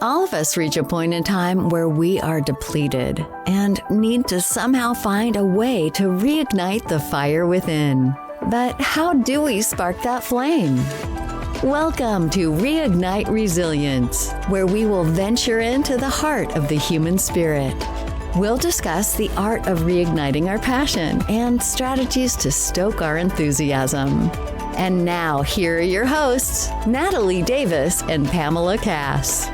All of us reach a point in time where we are depleted and need to somehow find a way to reignite the fire within. But how do we spark that flame? Welcome to Reignite Resilience, where we will venture into the heart of the human spirit. We'll discuss the art of reigniting our passion and strategies to stoke our enthusiasm. And now, here are your hosts, Natalie Davis and Pamela Cass.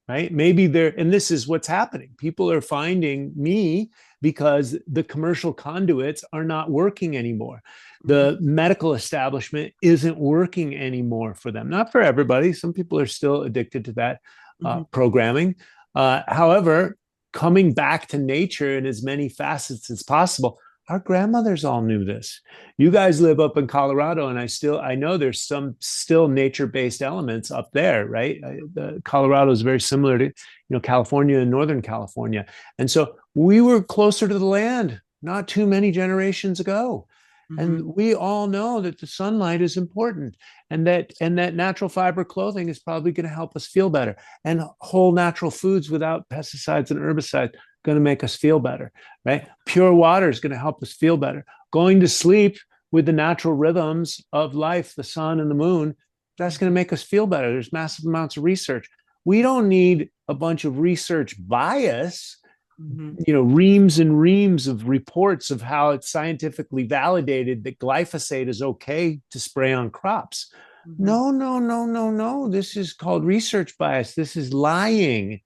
Right? Maybe and this is what's happening. People are finding me because the commercial conduits are not working anymore. The medical establishment isn't working anymore for them. Not for everybody. Some people are still addicted to that programming. However, coming back to nature in as many facets as possible. Our grandmothers all knew this. You guys live up in Colorado, and I know there's some still nature-based elements up there, right? Colorado is very similar to, California and Northern California. And so we were closer to the land not too many generations ago. And we all know that the sunlight is important, and that natural fiber clothing is probably going to help us feel better. And whole natural foods without pesticides and herbicides going to make us feel better, right? Pure water is going to help us feel better. Going to sleep with the natural rhythms of life, the sun and the moon, that's going to make us feel better. There's massive amounts of research. We don't need a bunch of research bias, reams and reams of reports of how it's scientifically validated that glyphosate is okay to spray on crops. No. This is called research bias. This is lying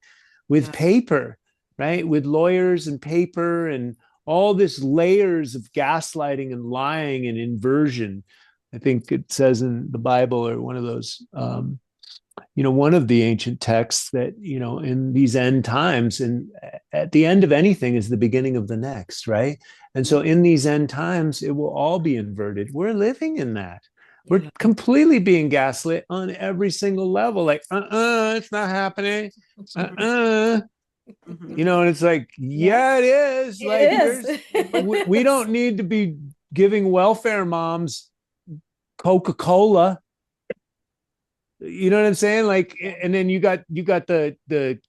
with paper. Right? With lawyers and paper and all this layers of gaslighting and lying and inversion. I think it says in the Bible or one of those, one of the ancient texts that, in these end times, and at the end of anything is the beginning of the next, right? And so in these end times, it will all be inverted. We're living in that. We're completely being gaslit on every single level. Like, it's not happening. And it's like, yeah, it is. We don't need to be giving welfare moms Coca-Cola. You know what I'm saying? Like, and then you got the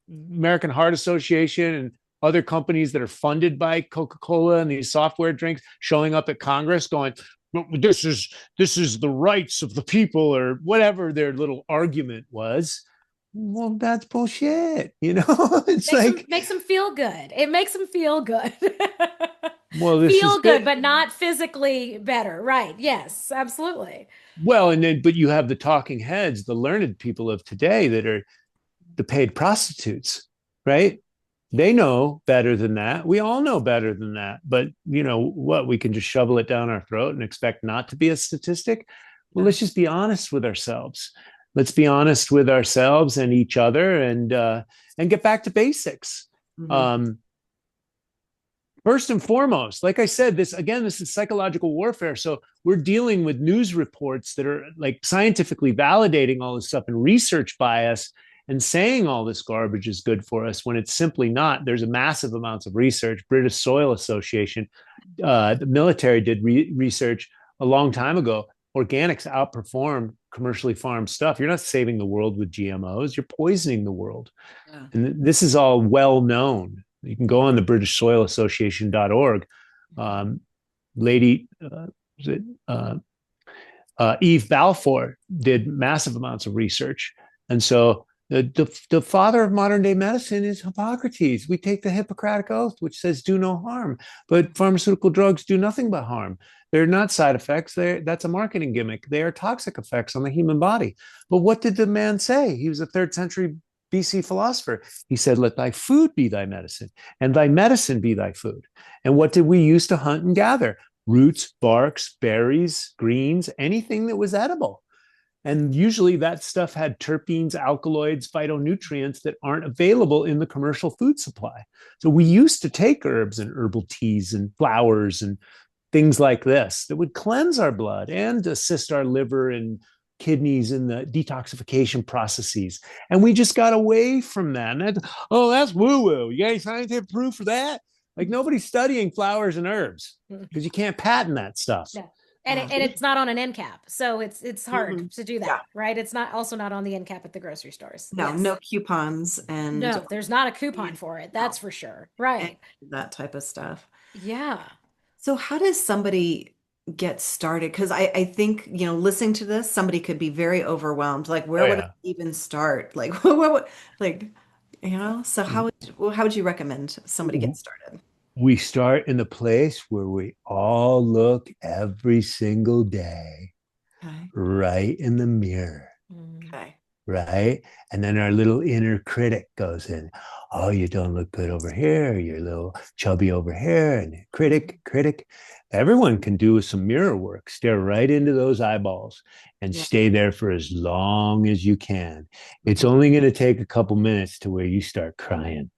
American Heart Association and other companies that are funded by Coca-Cola and these software drinks showing up at Congress going, this is the rights of the people, or whatever their little argument was. Well, that's bullshit. It's makes them feel good. It makes them feel good. Well, this feel is good, but not physically better. Right. Yes, absolutely. Well, but you have the talking heads, the learned people of today that are the paid prostitutes, right? They know better than that. We all know better than that. But we can just shovel it down our throat and expect not to be a statistic. Well, let's just be honest with ourselves. Let's be honest with ourselves and each other, and get back to basics. First and foremost, like I said, this is psychological warfare. So we're dealing with news reports that are like scientifically validating all this stuff and research bias and saying all this garbage is good for us when it's simply not. There's a massive amounts of research. British Soil Association, the military did research a long time ago. Organics outperform commercially farmed stuff. You're not saving the world with GMOs. You're poisoning the world. Yeah. And this is all well known. You can go on the BritishSoilAssociation.org. Eve Balfour did massive amounts of research. And so the father of modern day medicine is Hippocrates. We take the Hippocratic Oath, which says do no harm. But pharmaceutical drugs do nothing but harm. They're not side effects. That's a marketing gimmick. They are toxic effects on the human body. But what did the man say? He was a 3rd century BC philosopher. He said, let thy food be thy medicine, and thy medicine be thy food. And what did we use to hunt and gather? Roots, barks, berries, greens, anything that was edible. And usually that stuff had terpenes, alkaloids, phytonutrients that aren't available in the commercial food supply. So we used to take herbs and herbal teas and flowers and things like this that would cleanse our blood and assist our liver and kidneys in the detoxification processes. And we just got away from that. And that's woo-woo. You got any scientific proof for that? Like nobody's studying flowers and herbs because you can't patent that stuff. Yeah. And it's not on an end cap. So it's hard to do that, Yeah. right? It's not on the end cap at the grocery stores. No, Yes. no coupons and No, there's not a coupon for it. That's for sure. Right. that type of stuff. Yeah. So how does somebody get started? Because I think, listening to this, somebody could be very overwhelmed. Like, where would I even start? Like, so how would you recommend somebody get started? We start in the place where we all look every single day, right in the mirror. Okay. Right? And then our little inner critic goes in. Oh, you don't look good over here. You're a little chubby over here. And critic. Everyone can do some mirror work. Stare right into those eyeballs and stay there for as long as you can. It's only going to take a couple minutes to where you start crying.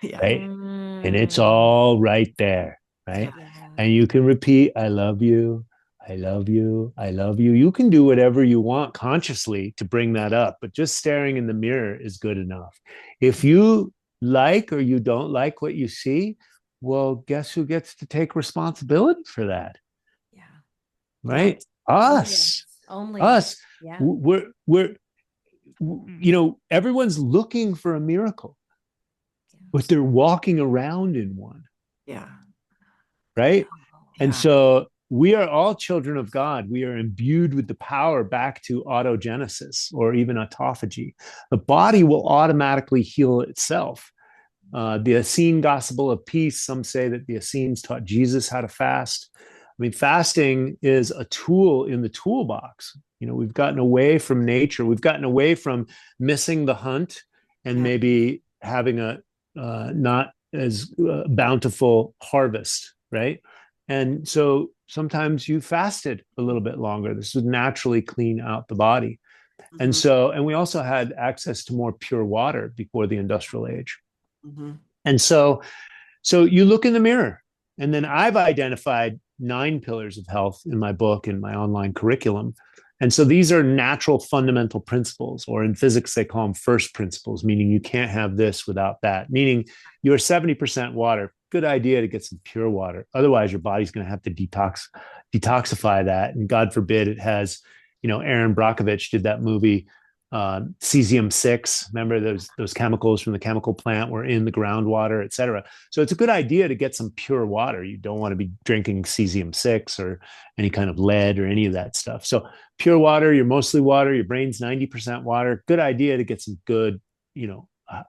Right? And it's all right there. Right? Yeah. And you can repeat, I love you. I love you. I love you. You can do whatever you want consciously to bring that up, but just staring in the mirror is good enough. If you like or you don't like what you see, well, guess who gets to take responsibility for that? Yeah. Right? Us. Only us. Yeah. We're everyone's looking for a miracle, but they're walking around in one. Yeah. Right? And so we are all children of God. We are imbued with the power back to autogenesis or even autophagy. The body will automatically heal itself. The Essene Gospel of Peace, some say that the Essenes taught Jesus how to fast. I mean, fasting is a tool in the toolbox. We've gotten away from nature. We've gotten away from missing the hunt and maybe having a not as bountiful harvest, right? And so sometimes you fasted a little bit longer. This would naturally clean out the body. And we also had access to more pure water before the industrial age. And so you look in the mirror, and then I've identified 9 pillars of health in my book, in my online curriculum. And so these are natural fundamental principles, or in physics, they call them first principles, meaning you can't have this without that, meaning you're 70% water. Good idea to get some pure water. Otherwise, your body's going to have to detoxify that. And God forbid it has, Aaron Brockovich did that movie, cesium-6. Remember those chemicals from the chemical plant were in the groundwater, et cetera. So it's a good idea to get some pure water. You don't want to be drinking cesium-6 or any kind of lead or any of that stuff. So pure water, you're mostly water, your brain's 90% water. Good idea to get some good,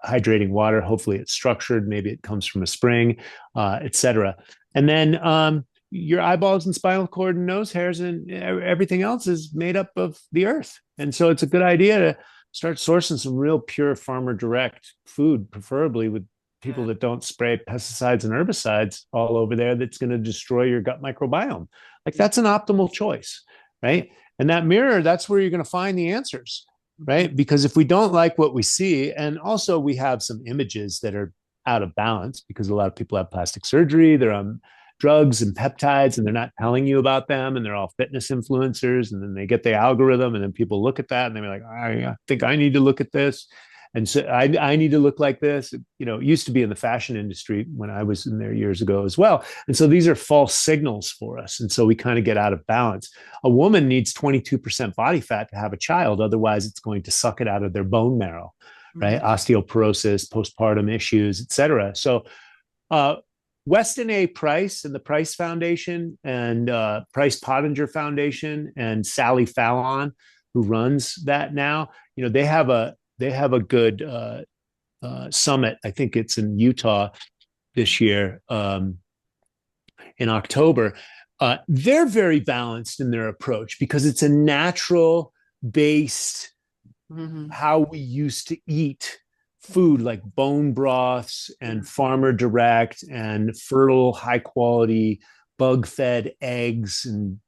hydrating water. Hopefully it's structured. Maybe it comes from a spring, et cetera. And then your eyeballs and spinal cord and nose hairs and everything else is made up of the earth. And so it's a good idea to start sourcing some real pure farmer direct food, preferably with people that don't spray pesticides and herbicides all over there. That's going to destroy your gut microbiome. Like that's an optimal choice, right? And that mirror, that's where you're going to find the answers. Right? Because if we don't like what we see, and also we have some images that are out of balance because a lot of people have plastic surgery, they're on drugs and peptides and they're not telling you about them, and they're all fitness influencers, and then they get the algorithm, and then people look at that and they're like, I think I need to look at this. And so I need to look like this. It used to be in the fashion industry when I was in there years ago as well. And so these are false signals for us. And so we kind of get out of balance. A woman needs 22% body fat to have a child. Otherwise, it's going to suck it out of their bone marrow, right? Osteoporosis, postpartum issues, et cetera. So Weston A. Price and the Price Foundation and Price Pottinger Foundation and Sally Fallon, who runs that now, they have a good summit. I think it's in Utah this year in October. They're very balanced in their approach because it's a natural based how we used to eat food, like bone broths and farmer direct and fertile, high quality, bug fed eggs and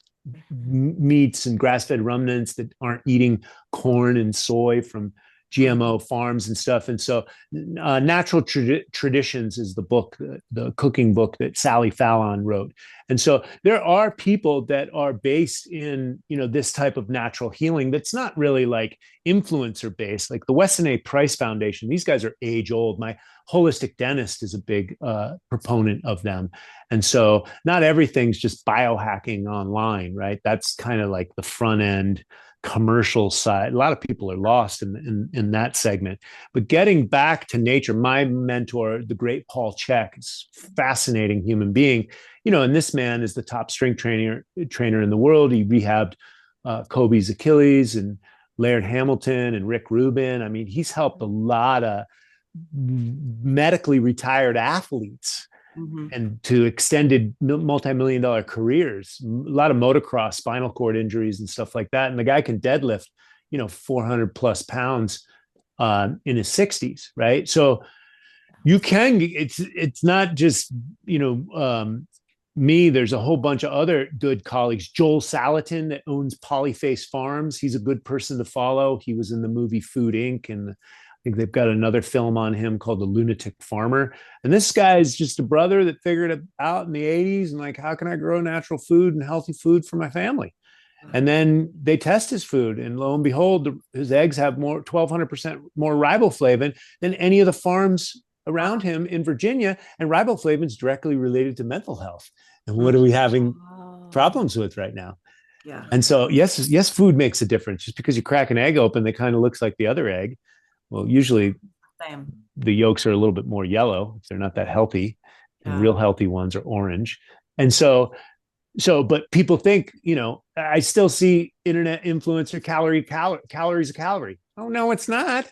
meats and grass fed ruminants that aren't eating corn and soy from GMO farms and stuff. And so Natural Traditions is the book, the cooking book that Sally Fallon wrote. And so there are people that are based in, this type of natural healing that's not really like influencer based, like the Weston A. Price Foundation. These guys are age old. My holistic dentist is a big proponent of them. And so not everything's just biohacking online, right? That's kind of like the front end commercial side. A lot of people are lost in that segment. But getting back to nature, my mentor, the great Paul Chek, is a fascinating human being. And this man is the top strength trainer in the world. He rehabbed Kobe's Achilles and Laird Hamilton and Rick Rubin. I mean, he's helped a lot of medically retired athletes and to extended multi-million-dollar careers, a lot of motocross, spinal cord injuries and stuff like that. And the guy can deadlift, 400 plus pounds in his 60s, right? So you can, it's not just, me. There's a whole bunch of other good colleagues. Joel Salatin that owns Polyface Farms. He's a good person to follow. He was in the movie Food Inc. And I think they've got another film on him called The Lunatic Farmer. And this guy is just a brother that figured it out in the 80s and like, how can I grow natural food and healthy food for my family? And then they test his food, and lo and behold, his eggs have 1,200% more riboflavin than any of the farms around him in Virginia. And riboflavin is directly related to mental health. And what are we having problems with right now? Yeah. And so, yes, food makes a difference. Just because you crack an egg open, that kind of looks like the other egg. Well, usually the yolks are a little bit more yellow if they're not that healthy. And real healthy ones are orange. And so, but people think, I still see internet influencer calories a calorie. Oh, no, it's not.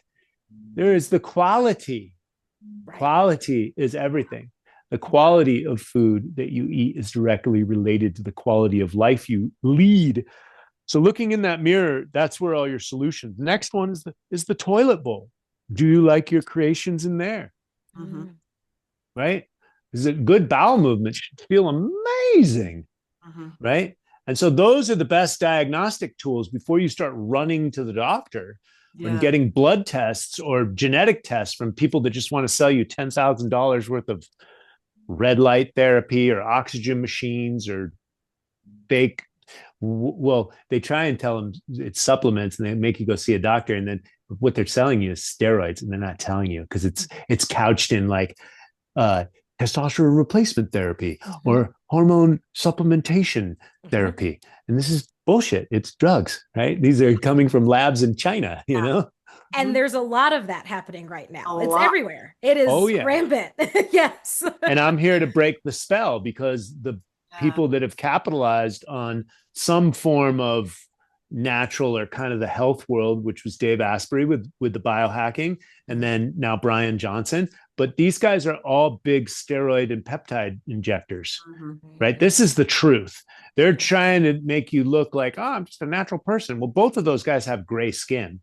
There is the quality. Right. Quality is everything. The quality of food that you eat is directly related to the quality of life you lead. So looking in that mirror, that's where all your solutions. The next one is the toilet bowl. Do you like your creations in there? Mm-hmm. Right? Is it good bowel movement? Should feel amazing. Mm-hmm. Right? And so those are the best diagnostic tools before you start running to the doctor and getting blood tests or genetic tests from people that just want to sell you $10,000 worth of red light therapy or oxygen machines or fake. Well, they try and tell them it's supplements and they make you go see a doctor. And then what they're selling you is steroids, and they're not telling you because it's couched in like testosterone replacement therapy or hormone supplementation therapy. And this is bullshit. It's drugs, right? These are coming from labs in China, And there's a lot of that happening right now. It's everywhere. It is rampant. Yes. And I'm here to break the spell because the people that have capitalized on some form of natural or kind of the health world, which was Dave Asprey with the biohacking, and then now Brian Johnson. But these guys are all big steroid and peptide injectors, right? This is the truth. They're trying to make you look like, oh, I'm just a natural person. Well, both of those guys have gray skin,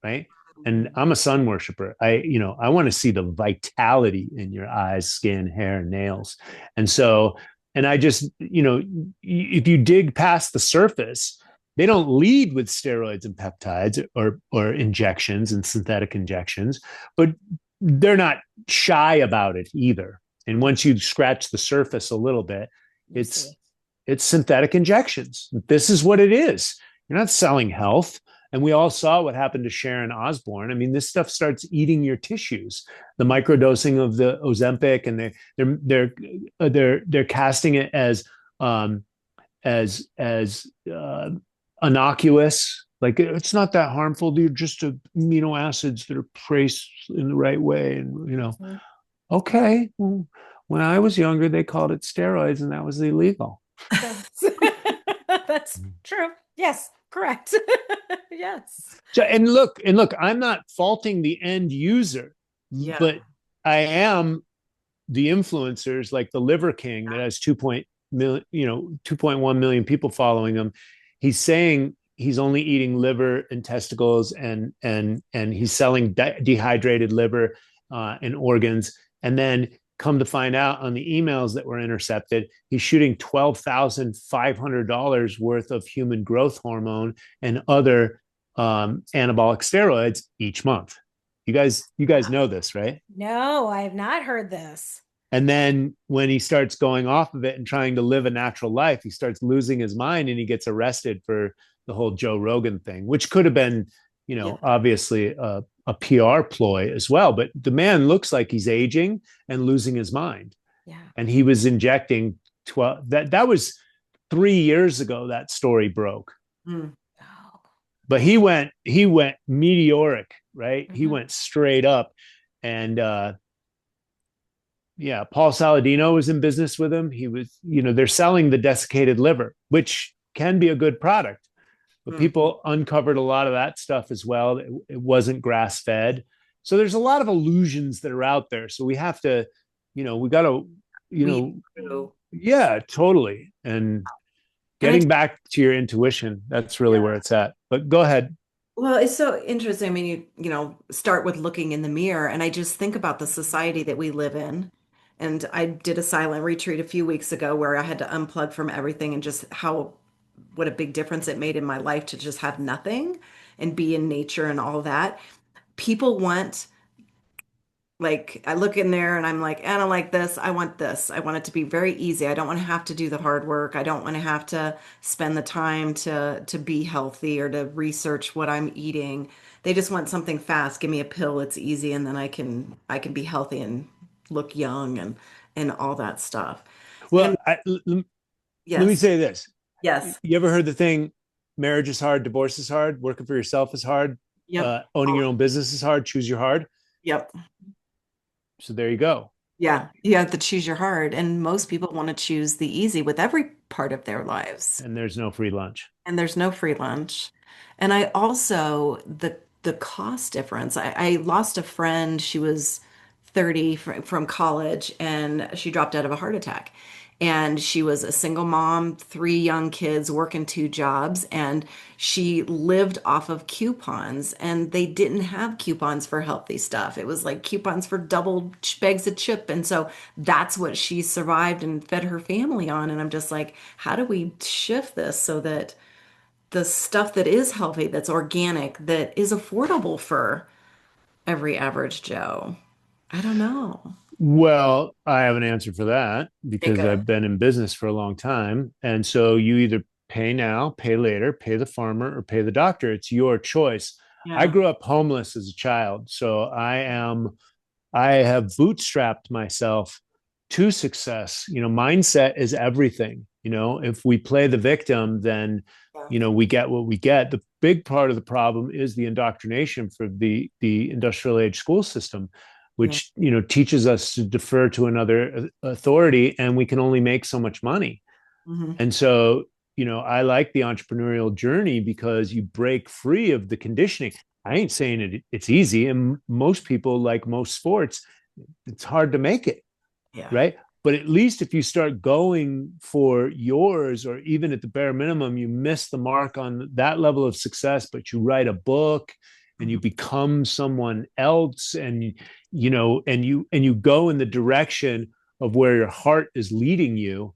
right? And I'm a sun worshiper. I want to see the vitality in your eyes, skin, hair, nails. And so, and I just, if you dig past the surface, they don't lead with steroids and peptides or injections and synthetic injections, but they're not shy about it either. And once you scratch the surface a little bit, it's synthetic injections. This is what it is. You're not selling health. And we all saw what happened to Sharon Osbourne. I mean, this stuff starts eating your tissues. The microdosing of the Ozempic, and they're casting it as innocuous. Like, it's not that harmful. They're just amino acids that are placed in the right way. And, okay. Well, when I was younger, they called it steroids, and that was illegal. That's true. Yes. Correct. Yes. So, and look, I'm not faulting the end user, but I am the influencers like the Liver King that has 2.1 million people following him. He's saying he's only eating liver and testicles and he's selling dehydrated liver and organs. And then come to find out on the emails that were intercepted, he's shooting $12,500 worth of human growth hormone and other anabolic steroids each month. You guys know this, right? No, I have not heard this. And then when he starts going off of it and trying to live a natural life, he starts losing his mind and he gets arrested for the whole Joe Rogan thing, which could have been, obviously a PR ploy as well. But the man looks like he's aging and losing his mind. Yeah. And he was injecting 12. That was 3 years ago that story broke. Oh. But he went meteoric, right? He went straight up. And Paul Saladino was in business with him. He was, they're selling the desiccated liver, which can be a good product. But people uncovered a lot of that stuff as well. It wasn't grass fed. So there's a lot of illusions that are out there. So we have to, we got to, yeah, totally. And getting back to your intuition, that's really where it's at. But go ahead. Well, it's so interesting. I mean, you start with looking in the mirror, and I just think about the society that we live in. And I did a silent retreat a few weeks ago where I had to unplug from everything, and just what a big difference it made in my life to just have nothing and be in nature and all that. People want, like, I look in there and I'm like, I don't like this. I want this. I want it to be very easy. I don't want to have to do the hard work. I don't want to have to spend the time to be healthy or to research what I'm eating. They just want something fast. Give me a pill. It's easy, and then I can be healthy and look young and all that stuff. Well, yes. Let me say this. Yes. You ever heard the thing, marriage is hard, divorce is hard, working for yourself is hard, owning your own business is hard, choose your hard? Yep. So there you go. Yeah. You have to choose your hard. And most people want to choose the easy with every part of their lives. And there's no free lunch. And there's no free lunch. And I also, the cost difference, I lost a friend. She was 30 from college, and she dropped out of a heart attack. And she was a single mom, 3 young kids, working 2 jobs, and she lived off of coupons, and they didn't have coupons for healthy stuff. It was like coupons for double bags of chip. And so that's what she survived and fed her family on. And I'm just like, how do we shift this so that the stuff that is healthy, that's organic, that is affordable for every average Joe? I don't know. Well, I have an answer for that because I've been in business for a long time. And so you either pay now, pay later, pay the farmer, or pay the doctor. It's your choice. Yeah. I grew up homeless as a child. So I have bootstrapped myself to success. Mindset is everything. If we play the victim, then, we get what we get. The big part of the problem is the indoctrination for the industrial age school system, which, teaches us to defer to another authority, and we can only make so much money. And so, I like the entrepreneurial journey because you break free of the conditioning. I ain't saying it's easy. And most people, like most sports, it's hard to make it. Yeah. Right. But at least if you start going for yours, or even at the bare minimum, you miss the mark on that level of success, but you write a book and you become someone else, and you go in the direction of where your heart is leading you.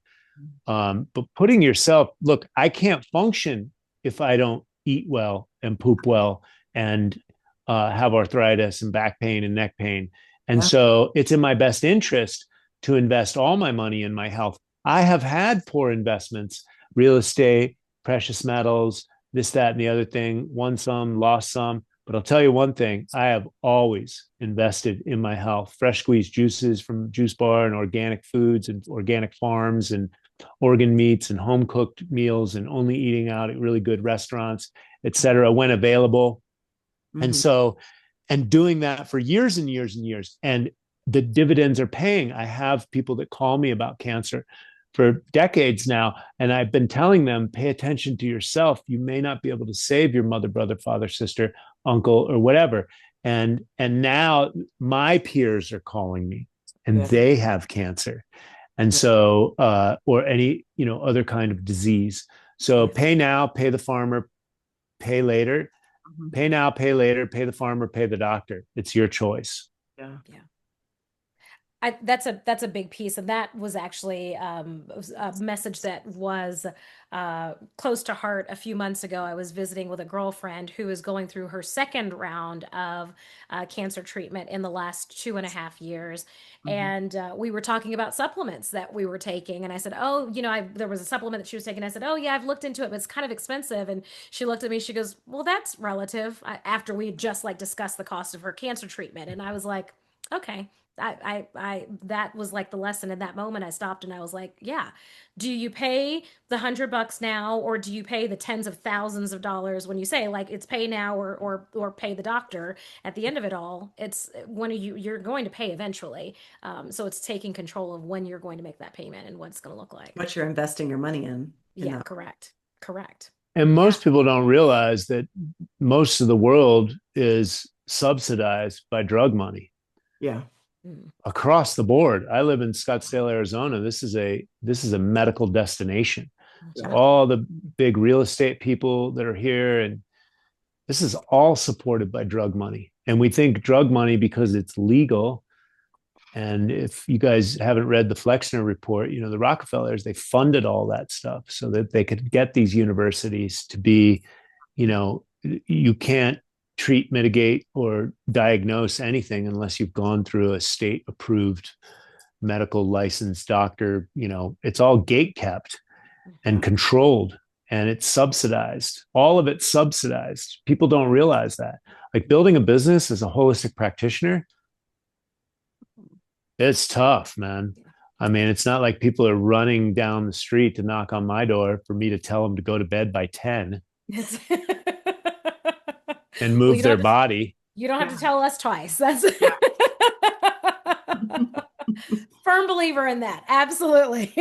But putting yourself, look, I can't function if I don't eat well and poop well and have arthritis and back pain and neck pain. And so it's in my best interest to invest all my money in my health. I have had poor investments, real estate, precious metals, this, that, and the other thing, won some, lost some. But I'll tell you one thing, I have always invested in my health. Fresh squeezed juices from Juice Bar, and organic foods and organic farms and organ meats and home cooked meals, and only eating out at really good restaurants, et cetera, when available. And so, and doing that for years and years and years. And the dividends are paying. I have people that call me about cancer for decades now, and I've been telling them, pay attention to yourself. You may not be able to save your mother, brother, father, sister, uncle, or whatever. And now my peers are calling me, and they have cancer. And so, or any, other kind of disease. So pay now, pay the farmer, pay later, pay now, pay later, pay the farmer, pay the doctor. It's your choice. Yeah. That's a big piece, and that was actually a message that was close to heart. A few months ago, I was visiting with a girlfriend who is going through her second round of cancer treatment in the last 2.5 years, and we were talking about supplements that we were taking, and I said, "Oh, there was a supplement that she was taking." I said, "Oh, yeah, I've looked into it, but it's kind of expensive." And she looked at me. She goes, "Well, that's relative." After we just like discussed the cost of her cancer treatment, and I was like, "Okay." That was like the lesson in that moment. I stopped and I was like, yeah, do you pay the $100 now, or do you pay the tens of thousands of dollars when you say like it's pay now or pay the doctor at the end of it all? It's when you're going to pay eventually. So it's taking control of when you're going to make that payment and what it's going to look like. What you're investing your money in. Yeah, correct. And most people don't realize that most of the world is subsidized by drug money. Yeah. Across the board. I live in Scottsdale, Arizona. This is a medical destination. So all the big real estate people that are here, and this is all supported by drug money. And we think drug money because it's legal. And if you guys haven't read the Flexner report, the Rockefellers, they funded all that stuff so that they could get these universities to be, you can't treat, mitigate, or diagnose anything unless you've gone through a state approved medical licensed doctor. It's all gate kept and controlled, and it's subsidized. All of it's subsidized. People don't realize that. Like building a business as a holistic practitioner, it's tough, man. I mean, it's not like people are running down the street to knock on my door for me to tell them to go to bed by 10. And move their body. You don't have to tell us twice. That's firm believer in that. Absolutely.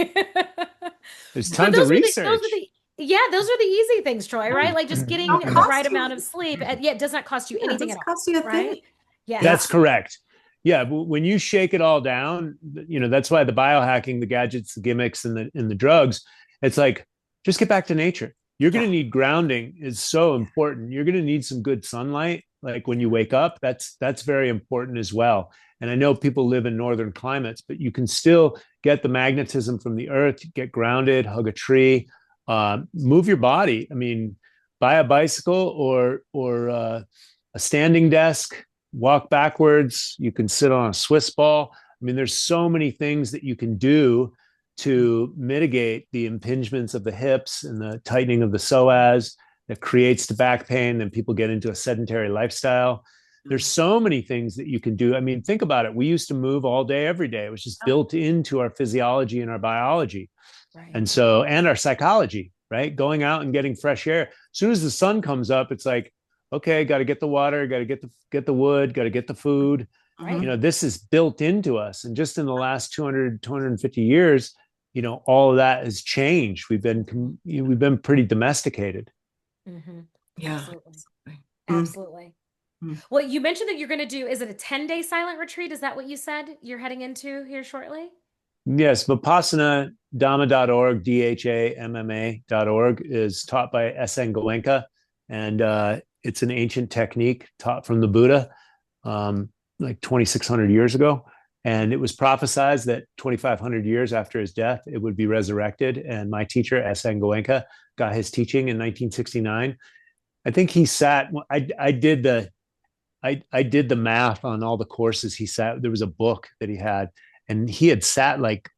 There's tons of research. Those are the easy things, Troy, right? Like just getting the right amount of sleep. It does not cost you anything at all. Cost you a thing. Right? Yeah. That's correct. Yeah. When you shake it all down, that's why the biohacking, the gadgets, the gimmicks, and the drugs, it's like, just get back to nature. You're going to need grounding is so important. You're going to need some good sunlight. Like when you wake up, that's very important as well. And I know people live in northern climates, but you can still get the magnetism from the earth, get grounded, hug a tree, move your body. I mean, buy a bicycle or a standing desk, walk backwards. You can sit on a Swiss ball. I mean, there's so many things that you can do to mitigate the impingements of the hips and the tightening of the psoas that creates the back pain. Then people get into a sedentary lifestyle. There's so many things that you can do. I mean, think about it. We used to move all day, every day. It was just built into our physiology and our biology. Right. And our psychology, right? Going out and getting fresh air. As soon as the sun comes up, it's like, okay, got to get the water, got to get the wood, got to get the food. Right. This is built into us. And just in the last 250 years, all of that has changed. We've been pretty domesticated. Mm-hmm. Yeah, absolutely. Well, you mentioned that you're going to do, is it a 10-day silent retreat? Is that what you said you're heading into here shortly? Yes. Vipassana Dhamma.org, DHAMMA.org is taught by S.N. Goenka. And it's an ancient technique taught from the Buddha like 2,600 years ago. And it was prophesied that 2,500 years after his death, it would be resurrected. And my teacher, S.N. Goenka, got his teaching in 1969. I think he sat, I did the math on all the courses he sat. There was a book that he had, and he had sat like,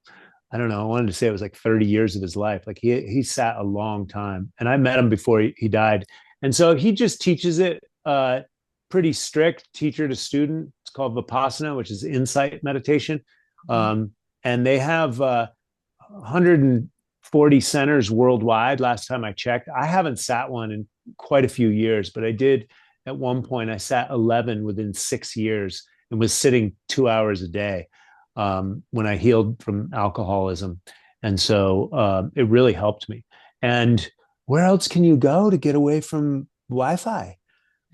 I don't know, I wanted to say it was like 30 years of his life. Like he sat a long time, and I met him before he died. And so he just teaches it pretty strict, teacher to student. It's called Vipassana, which is insight meditation. And they have 140 centers worldwide. Last time I checked, I haven't sat one in quite a few years, but I did at one point. I sat 11 within 6 years and was sitting 2 hours a day when I healed from alcoholism. And so it really helped me. And where else can you go to get away from Wi-Fi?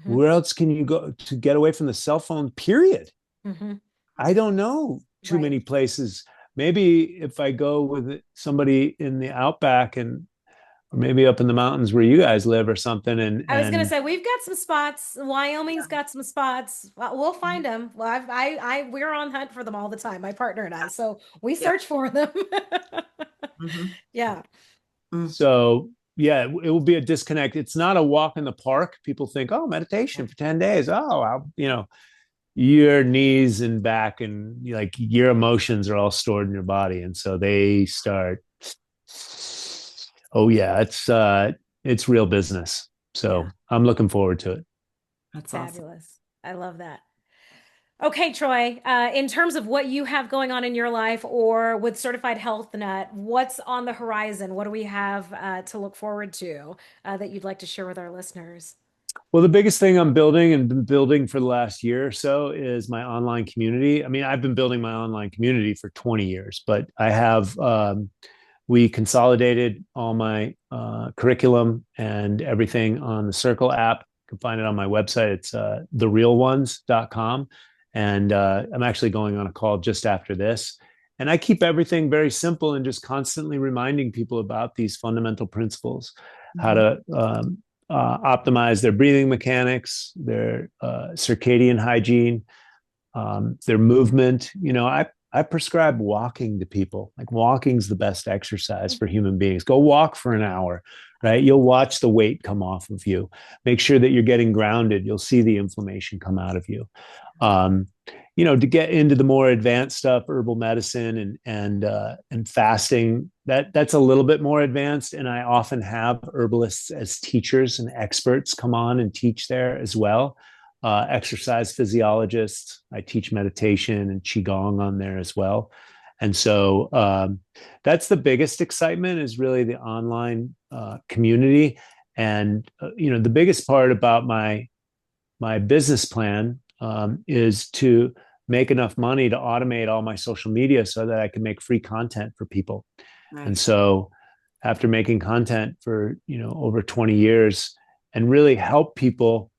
Mm-hmm. Where else can you go to get away from the cell phone, period? Mm-hmm. I don't know too many places. Maybe if I go with somebody in the outback and or maybe up in the mountains where you guys live or something. I was gonna And say we've got some spots. Wyoming's got some spots. Well, we'll find them. Well, we're on hunt for them all the time, my partner and I. So we Yeah. search for them. Hmm. Yeah. Mm. so, yeah, it will be a disconnect. It's not a walk in the park. People think, oh, meditation for 10 days. Oh, your knees and back and like your emotions are all stored in your body. And so they start, oh yeah, it's real business. Yeah, So I'm looking forward to it. that's awesome. Fabulous. I love that. Okay, Troy, in terms of what you have going on in your life or with Certified Health Nut, what's on the horizon? What do we have to look forward to that you'd like to share with our listeners? Well, the biggest thing I'm building and been building for the last year or so is my online community. I mean, I've been building my online community for 20 years, but I have we consolidated all my curriculum and everything on the Circle app. You can find it on my website. It's therealones.com. And I'm actually going on a call just after this. And I keep everything very simple and just constantly reminding people about these fundamental principles, how Mhm. to optimize their breathing mechanics, their circadian hygiene, their movement. I prescribe walking to people. Like walking's the best exercise for human beings. Go walk for an hour, right? You'll watch the weight come off of you. Make sure that you're getting grounded. You'll see the inflammation come out of you. Um, to get into the more advanced stuff, herbal medicine and fasting, that's a little bit more advanced. And I often have herbalists as teachers and experts come on and teach there as well. Exercise physiologists. I teach meditation and qigong on there as well. And so that's the biggest excitement is really the online community. And the biggest part about my business plan is to make enough money to automate all my social media so that I can make free content for people. And Nice. so after making content for, over 20 years and really help people,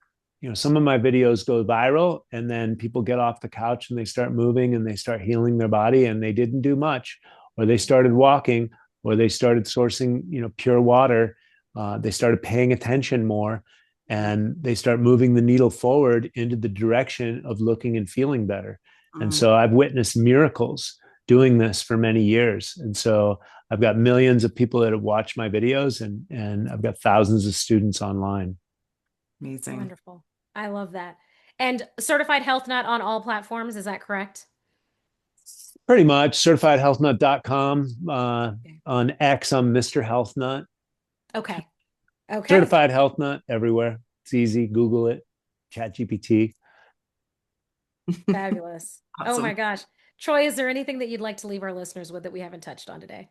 some of my videos go viral and then people get off the couch and they start moving and they start healing their body and they didn't do much, or they started walking, or they started sourcing, pure water. They started paying attention more and they start moving the needle forward into the direction of looking and feeling better. And Mm. so I've witnessed miracles doing this for many years. And so I've got millions of people that have watched my videos and I've got thousands of students online. Amazing. Wonderful. I love that. And Certified Health Nut on all platforms, is that correct? Pretty much certifiedhealthnut.com. Okay. On X, I'm Mr. Health Nut. Okay. Okay. Certified Health Nut everywhere. It's easy. Google it. Chat GPT. Fabulous. Oh my Awesome. gosh. Troy, is there anything that you'd like to leave our listeners with that we haven't touched on today?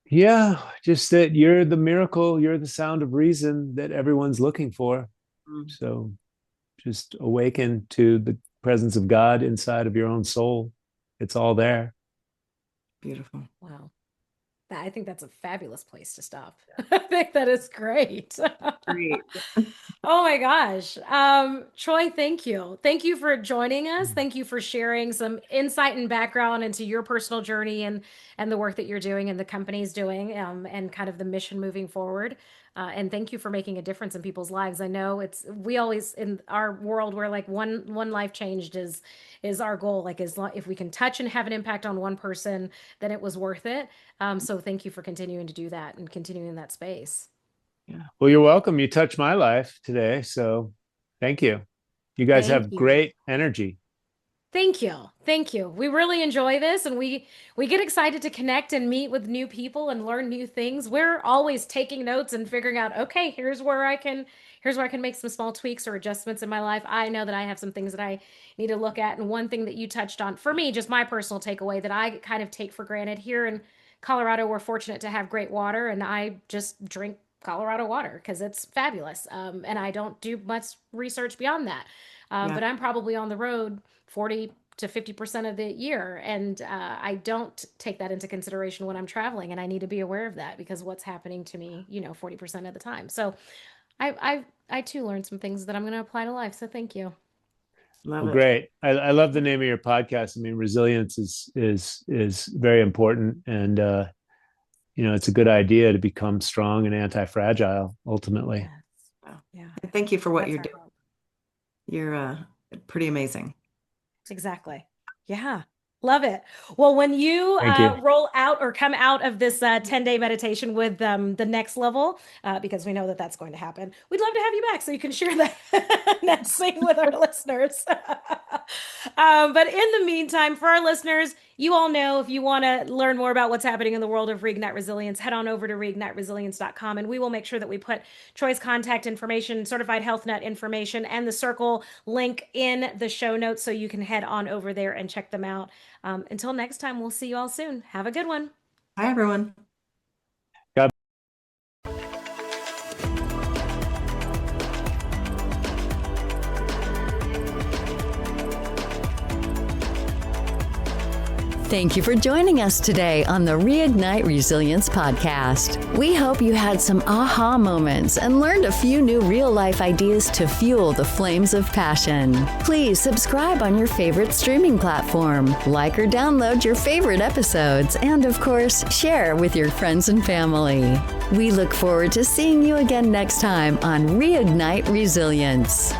Yeah, just that you're the miracle, you're the sound of reason that everyone's looking for. Mm. So just awaken to the presence of God inside of your own soul. It's all there. Beautiful. Wow. I think that's a fabulous place to stop. I think that is great. Great. Oh my gosh. Troy, thank you. Thank you for joining us. Thank you for sharing some insight and background into your personal journey and the work that you're doing and the company's doing, and kind of the mission moving forward. And thank you for making a difference in people's lives. I know we always in our world where like one life changed is our goal. Like if we can touch and have an impact on one person, then it was worth it. So thank you for continuing to do that and continuing in that space. Yeah. Well, you're welcome. You touched my life today. So thank you. You guys Thank have you. great energy. Thank you. Thank you. We really enjoy this and we get excited to connect and meet with new people and learn new things. We're always taking notes and figuring out, okay, here's where I can make some small tweaks or adjustments in my life. I know that I have some things that I need to look at. And one thing that you touched on for me, just my personal takeaway that I kind of take for granted here in Colorado, we're fortunate to have great water and I just drink Colorado water because it's fabulous. And I don't do much research beyond that. Yeah. But I'm probably on the road 40 to 50% of the year. And I don't take that into consideration when I'm traveling. And I need to be aware of that because what's happening to me, 40% of the time. So I too learned some things that I'm going to apply to life. So thank you. Love Well, it. great. I love the name of your podcast. I mean, resilience is very important. And it's a good idea to become strong and anti-fragile ultimately. Yes. Wow. Yeah. And thank you for what That's you're our doing. hope. You're pretty amazing. Exactly. Yeah. Love it. Well, when you Thank you. roll out or come out of this 10-day meditation with the next level, because we know that that's going to happen, we'd love to have you back so you can share that next thing with our listeners. But in the meantime, for our listeners, you all know if you want to learn more about what's happening in the world of Reignite Resilience, head on over to reigniteresilience.com, and we will make sure that we put Troy's contact information, certified health net information, and the circle link in the show notes so you can head on over there and check them out. Until next time, we'll see you all soon. Have a good one. Hi, everyone. God Thank you for joining us today on the Reignite Resilience podcast. We hope you had some aha moments and learned a few new real-life ideas to fuel the flames of passion. Please subscribe on your favorite streaming platform, like or download your favorite episodes, and of course, share with your friends and family. We look forward to seeing you again next time on Reignite Resilience.